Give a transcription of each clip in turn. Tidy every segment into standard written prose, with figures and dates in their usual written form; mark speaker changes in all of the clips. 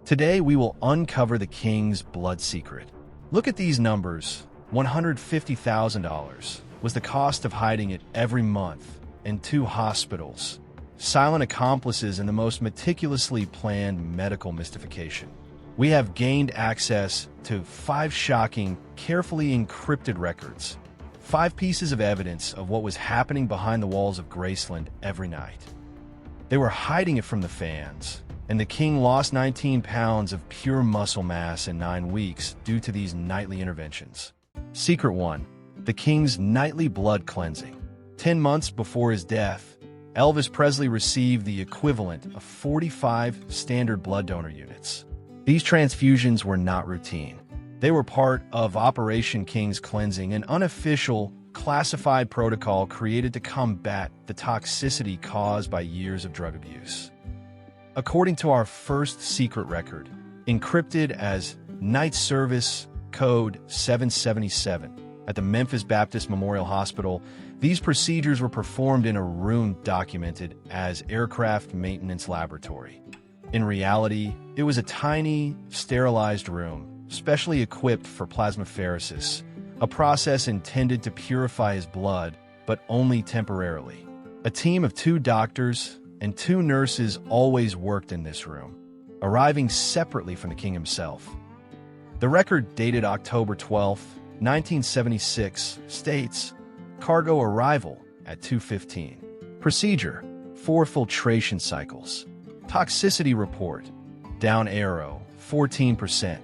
Speaker 1: Today, we will uncover the king's blood secret. Look at these numbers. $150,000 was the cost of hiding it every month in 2 hospitals. Silent accomplices in the most meticulously planned medical mystification. We have gained access to 5 shocking, carefully encrypted records. 5 pieces of evidence of what was happening behind the walls of Graceland every night. They were hiding it from the fans, and the king lost 19 pounds of pure muscle mass in 9 weeks due to these nightly interventions. Secret 1. The king's nightly blood cleansing. 10 months before his death, Elvis Presley received the equivalent of 45 standard blood donor units. These transfusions were not routine. They were part of Operation King's Cleansing, an unofficial, classified protocol created to combat the toxicity caused by years of drug abuse. According to our first secret record, encrypted as Night Service Code 777 at the Memphis Baptist Memorial Hospital, these procedures were performed in a room documented as Aircraft Maintenance Laboratory. In reality, it was a tiny, sterilized room, specially equipped for plasmapheresis, a process intended to purify his blood, but only temporarily. A team of 2 doctors and 2 nurses always worked in this room, arriving separately from the king himself. The record, dated October 12, 1976, states, cargo arrival at 2:15. Procedure, 4 filtration cycles. Toxicity report, down arrow, 14%.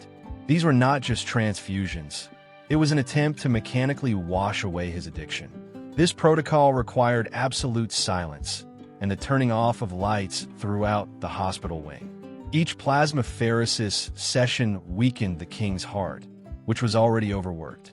Speaker 1: These were not just transfusions. It was an attempt to mechanically wash away his addiction. This protocol required absolute silence and the turning off of lights throughout the hospital wing. Each plasmapheresis session weakened the king's heart, which was already overworked.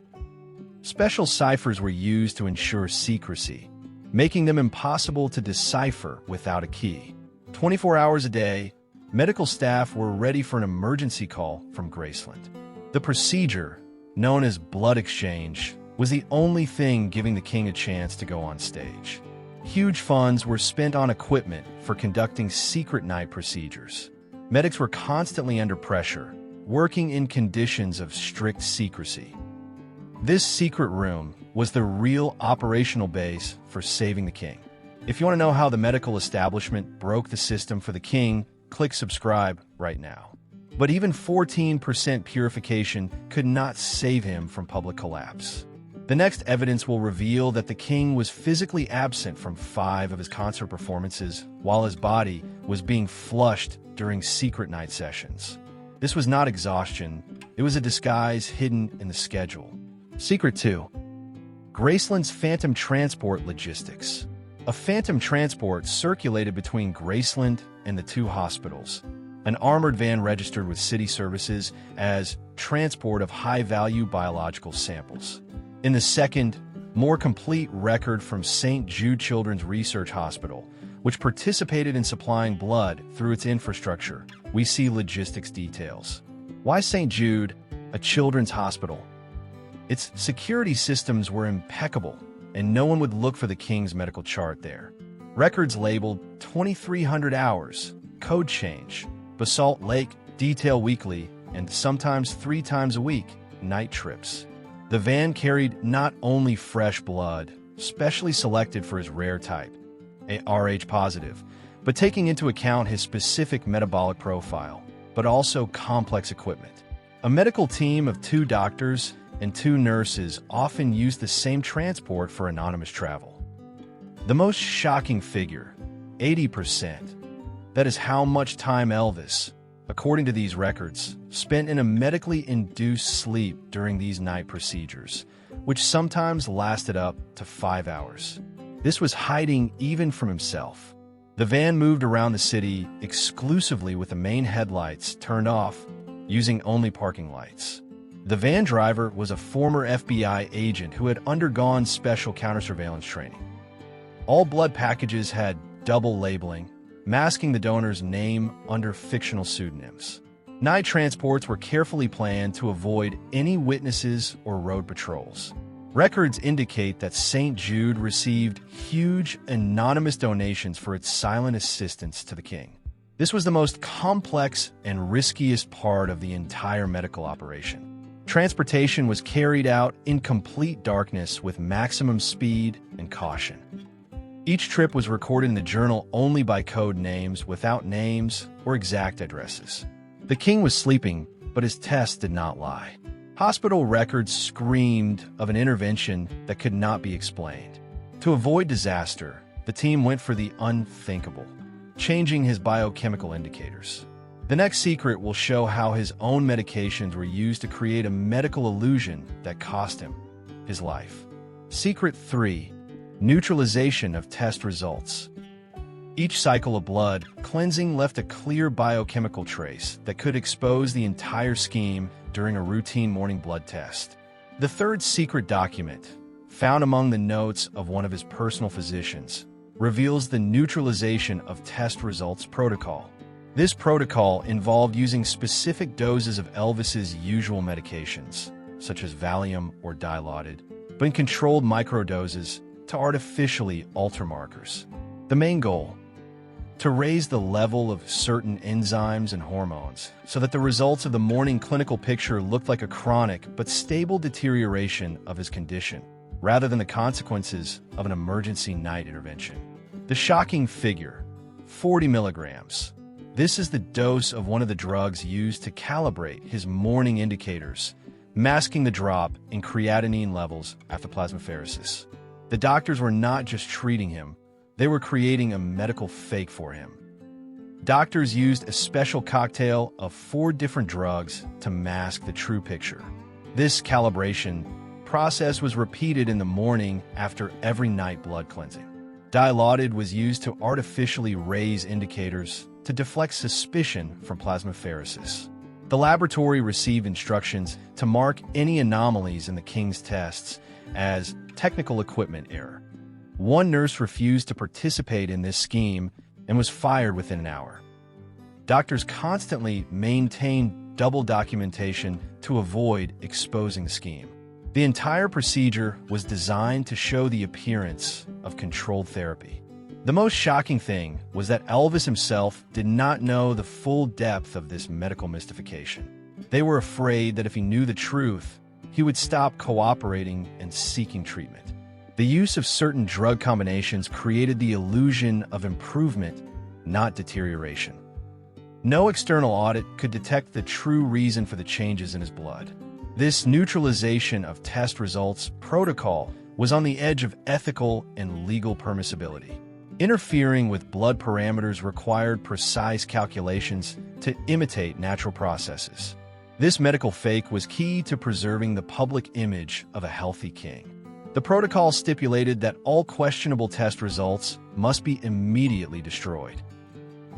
Speaker 1: Special ciphers were used to ensure secrecy, making them impossible to decipher without a key. 24 hours a day, medical staff were ready for an emergency call from Graceland. The procedure, known as blood exchange, was the only thing giving the king a chance to go on stage. Huge funds were spent on equipment for conducting secret night procedures. Medics were constantly under pressure, working in conditions of strict secrecy. This secret room was the real operational base for saving the king. If you want to know how the medical establishment broke the system for the king, click subscribe right now. But even 14% purification could not save him from public collapse. The next evidence will reveal that the king was physically absent from 5 of his concert performances while his body was being flushed during secret night sessions. This was not exhaustion, it was a disguise hidden in the schedule. Secret 2. Graceland's phantom transport logistics. A phantom transport circulated between Graceland and the 2 hospitals. An armored van registered with city services as transport of high-value biological samples. In the second, more complete record from St. Jude Children's Research Hospital, which participated in supplying blood through its infrastructure, we see logistics details. Why St. Jude, a children's hospital? Its security systems were impeccable, and no one would look for the king's medical chart there. Records labeled 2,300 hours, code change, Basalt Lake, detail weekly, and sometimes 3 times a week, night trips. The van carried not only fresh blood, specially selected for his rare type, a Rh positive, but taking into account his specific metabolic profile, but also complex equipment. A medical team of 2 doctors and 2 nurses often used the same transport for anonymous travel. The most shocking figure, 80%. That is how much time Elvis, according to these records, spent in a medically induced sleep during these night procedures, which sometimes lasted up to 5 hours. This was hiding even from himself. The van moved around the city exclusively with the main headlights turned off, using only parking lights. The van driver was a former FBI agent who had undergone special counter-surveillance training. All blood packages had double labeling, masking the donor's name under fictional pseudonyms. Night transports were carefully planned to avoid any witnesses or road patrols. Records indicate that St. Jude received huge anonymous donations for its silent assistance to the king. This was the most complex and riskiest part of the entire medical operation. Transportation was carried out in complete darkness with maximum speed and caution. Each trip was recorded in the journal only by code names, without names or exact addresses. The king was sleeping, but his tests did not lie. Hospital records screamed of an intervention that could not be explained. To avoid disaster, the team went for the unthinkable, changing his biochemical indicators. The next secret will show how his own medications were used to create a medical illusion that cost him his life. Secret 3. Neutralization of test results. Each cycle of blood cleansing left a clear biochemical trace that could expose the entire scheme during a routine morning blood test. The third secret document, found among the notes of one of his personal physicians, reveals the neutralization of test results protocol. This protocol involved using specific doses of Elvis's usual medications, such as Valium or Dilaudid, but in controlled microdoses to artificially alter markers. The main goal: to raise the level of certain enzymes and hormones so that the results of the morning clinical picture looked like a chronic but stable deterioration of his condition, rather than the consequences of an emergency night intervention. The shocking figure: 40 milligrams. This is the dose of one of the drugs used to calibrate his morning indicators, masking the drop in creatinine levels after plasmapheresis. The doctors were not just treating him, they were creating a medical fake for him. Doctors used a special cocktail of 4 different drugs to mask the true picture. This calibration process was repeated in the morning after every night blood cleansing. Dilaudid was used to artificially raise indicators to deflect suspicion from plasmapheresis. The laboratory received instructions to mark any anomalies in the king's tests as technical equipment error. One nurse refused to participate in this scheme and was fired within an hour. Doctors constantly maintained double documentation to avoid exposing the scheme. The entire procedure was designed to show the appearance of controlled therapy. The most shocking thing was that Elvis himself did not know the full depth of this medical mystification. They were afraid that if he knew the truth, he would stop cooperating and seeking treatment. The use of certain drug combinations created the illusion of improvement, not deterioration. No external audit could detect the true reason for the changes in his blood. This neutralization of test results protocol was on the edge of ethical and legal permissibility. Interfering with blood parameters required precise calculations to imitate natural processes. This medical fake was key to preserving the public image of a healthy king. The protocol stipulated that all questionable test results must be immediately destroyed.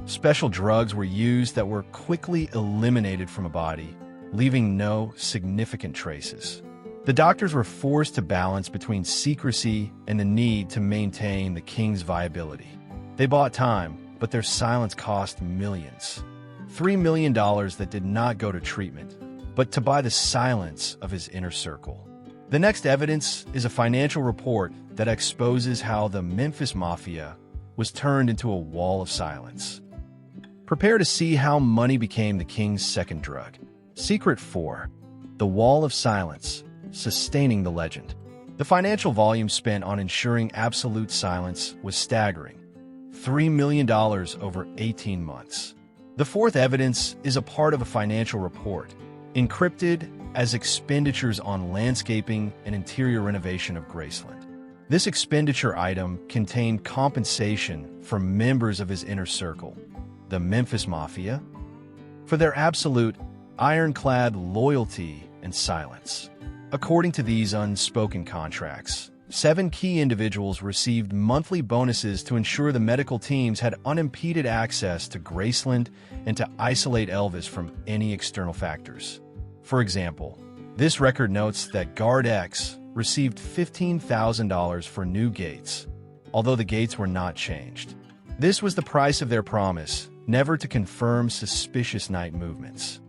Speaker 1: Special drugs were used that were quickly eliminated from a body, leaving no significant traces. The doctors were forced to balance between secrecy and the need to maintain the king's viability. They bought time, but their silence cost millions. $3 million that did not go to treatment, but to buy the silence of his inner circle. The next evidence is a financial report that exposes how the Memphis Mafia was turned into a wall of silence. Prepare to see how money became the king's second drug. Secret 4. The Wall of Silence. Sustaining the legend. The financial volume spent on ensuring absolute silence was staggering: $3 million over 18 months. The fourth evidence is a part of a financial report, encrypted as expenditures on landscaping and interior renovation of Graceland. This expenditure item contained compensation from members of his inner circle, the Memphis Mafia, for their absolute, ironclad loyalty and silence. According to these unspoken contracts, 7 key individuals received monthly bonuses to ensure the medical teams had unimpeded access to Graceland and to isolate Elvis from any external factors. For example, this record notes that Guard X received $15,000 for new gates, although the gates were not changed. This was the price of their promise never to confirm suspicious night movements.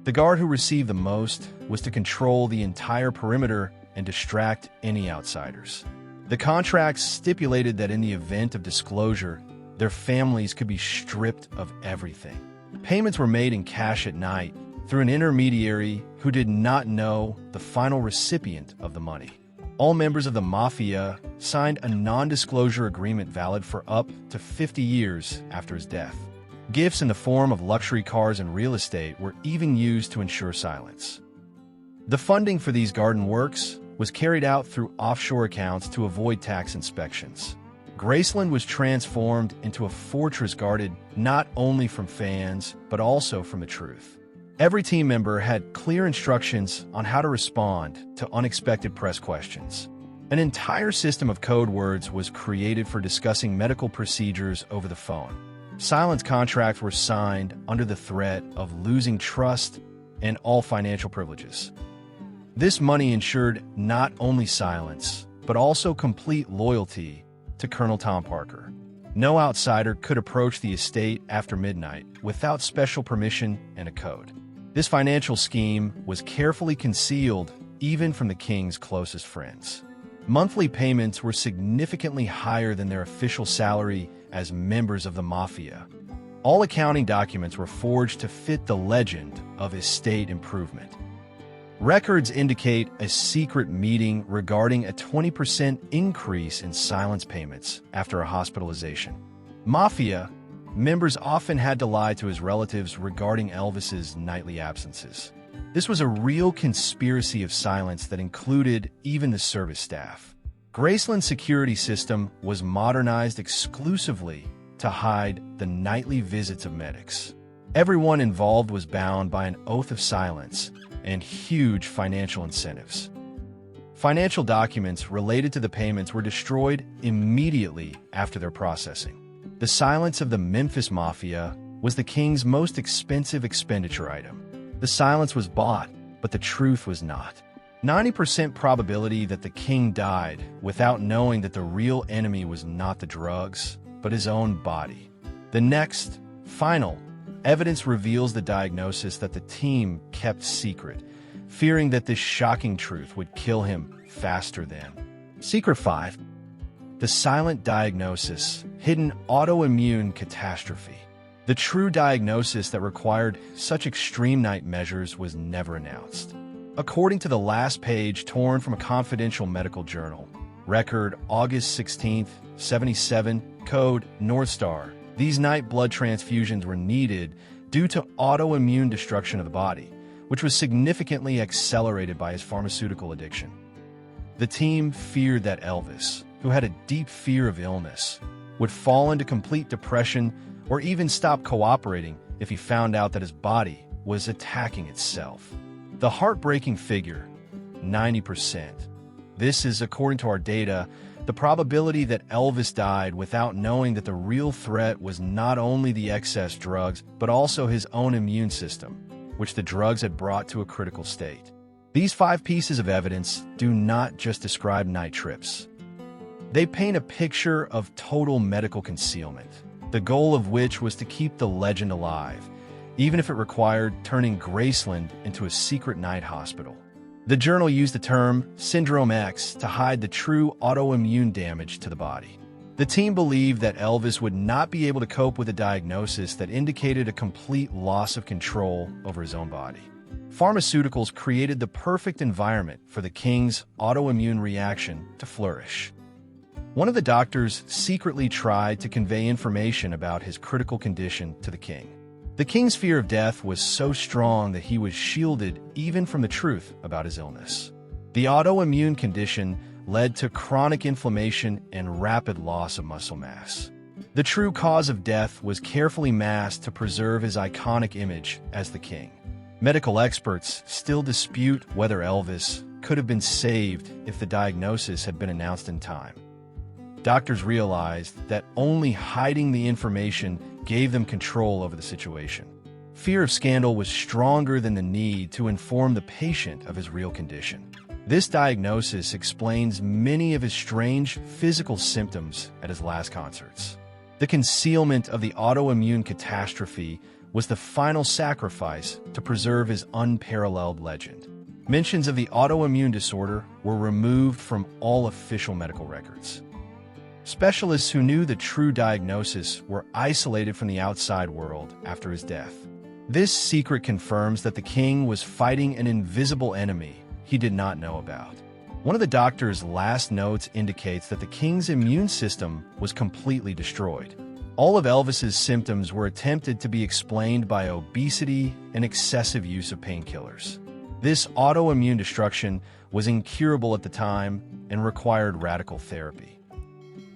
Speaker 1: The guard who received the most was to control the entire perimeter and distract any outsiders. The contracts stipulated that in the event of disclosure, their families could be stripped of everything. Payments were made in cash at night through an intermediary who did not know the final recipient of the money. All members of the mafia signed a non-disclosure agreement valid for up to 50 years after his death. Gifts in the form of luxury cars and real estate were even used to ensure silence. The funding for these garden works was carried out through offshore accounts to avoid tax inspections. Graceland was transformed into a fortress guarded not only from fans, but also from the truth. Every team member had clear instructions on how to respond to unexpected press questions. An entire system of code words was created for discussing medical procedures over the phone. Silence contracts were signed under the threat of losing trust and all financial privileges. This money ensured not only silence, but also complete loyalty to Colonel Tom Parker. No outsider could approach the estate after midnight without special permission and a code. This financial scheme was carefully concealed even from the king's closest friends. Monthly payments were significantly higher than their official salary as members of the mafia. All accounting documents were forged to fit the legend of estate improvement. Records indicate a secret meeting regarding a 20% increase in silence payments after a hospitalization. Mafia members often had to lie to his relatives regarding Elvis's nightly absences. This was a real conspiracy of silence that included even the service staff. Graceland's security system was modernized exclusively to hide the nightly visits of medics. Everyone involved was bound by an oath of silence and huge financial incentives. Financial documents related to the payments were destroyed immediately after their processing. The silence of the Memphis Mafia was the king's most expensive expenditure item. The silence was bought, but the truth was not. 90% probability that the king died without knowing that the real enemy was not the drugs, but his own body. The next, final, evidence reveals the diagnosis that the team kept secret, fearing that this shocking truth would kill him faster than. Secret 5. The silent diagnosis, hidden autoimmune catastrophe. The true diagnosis that required such extreme night measures was never announced. According to the last page torn from a confidential medical journal, record August 16, 77, code North Star, these night blood transfusions were needed due to autoimmune destruction of the body, which was significantly accelerated by his pharmaceutical addiction. The team feared that Elvis, who had a deep fear of illness, would fall into complete depression or even stop cooperating if he found out that his body was attacking itself. The heartbreaking figure, 90%. This is, according to our data, the probability that Elvis died without knowing that the real threat was not only the excess drugs, but also his own immune system, which the drugs had brought to a critical state. These 5 pieces of evidence do not just describe night trips. They paint a picture of total medical concealment, the goal of which was to keep the legend alive, even if it required turning Graceland into a secret night hospital. The journal used the term Syndrome X to hide the true autoimmune damage to the body. The team believed that Elvis would not be able to cope with a diagnosis that indicated a complete loss of control over his own body. Pharmaceuticals created the perfect environment for the king's autoimmune reaction to flourish. One of the doctors secretly tried to convey information about his critical condition to the king. The king's fear of death was so strong that he was shielded even from the truth about his illness. The autoimmune condition led to chronic inflammation and rapid loss of muscle mass. The true cause of death was carefully masked to preserve his iconic image as the king. Medical experts still dispute whether Elvis could have been saved if the diagnosis had been announced in time. Doctors realized that only hiding the information gave them control over the situation. Fear of scandal was stronger than the need to inform the patient of his real condition. This diagnosis explains many of his strange physical symptoms at his last concerts. The concealment of the autoimmune catastrophe was the final sacrifice to preserve his unparalleled legend. Mentions of the autoimmune disorder were removed from all official medical records. Specialists who knew the true diagnosis were isolated from the outside world after his death. This secret confirms that the king was fighting an invisible enemy he did not know about. One of the doctor's last notes indicates that the king's immune system was completely destroyed. All of Elvis's symptoms were attempted to be explained by obesity and excessive use of painkillers. This autoimmune destruction was incurable at the time and required radical therapy.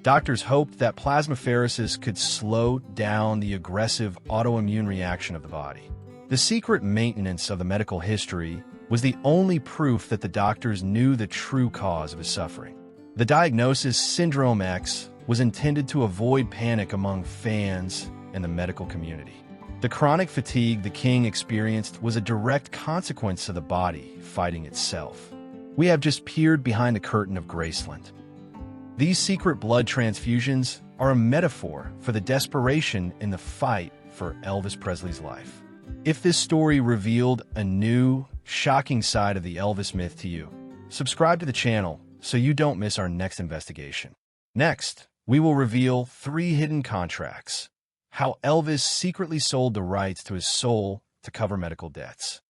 Speaker 1: Doctors hoped that plasmapheresis could slow down the aggressive autoimmune reaction of the body. The secret maintenance of the medical history was the only proof that the doctors knew the true cause of his suffering. The diagnosis, Syndrome X, was intended to avoid panic among fans and the medical community. The chronic fatigue the king experienced was a direct consequence of the body fighting itself. We have just peered behind the curtain of Graceland. These secret blood transfusions are a metaphor for the desperation in the fight for Elvis Presley's life. If this story revealed a new, shocking side of the Elvis myth to you, subscribe to the channel so you don't miss our next investigation. Next, we will reveal 3 hidden contracts: how Elvis secretly sold the rights to his soul to cover medical debts.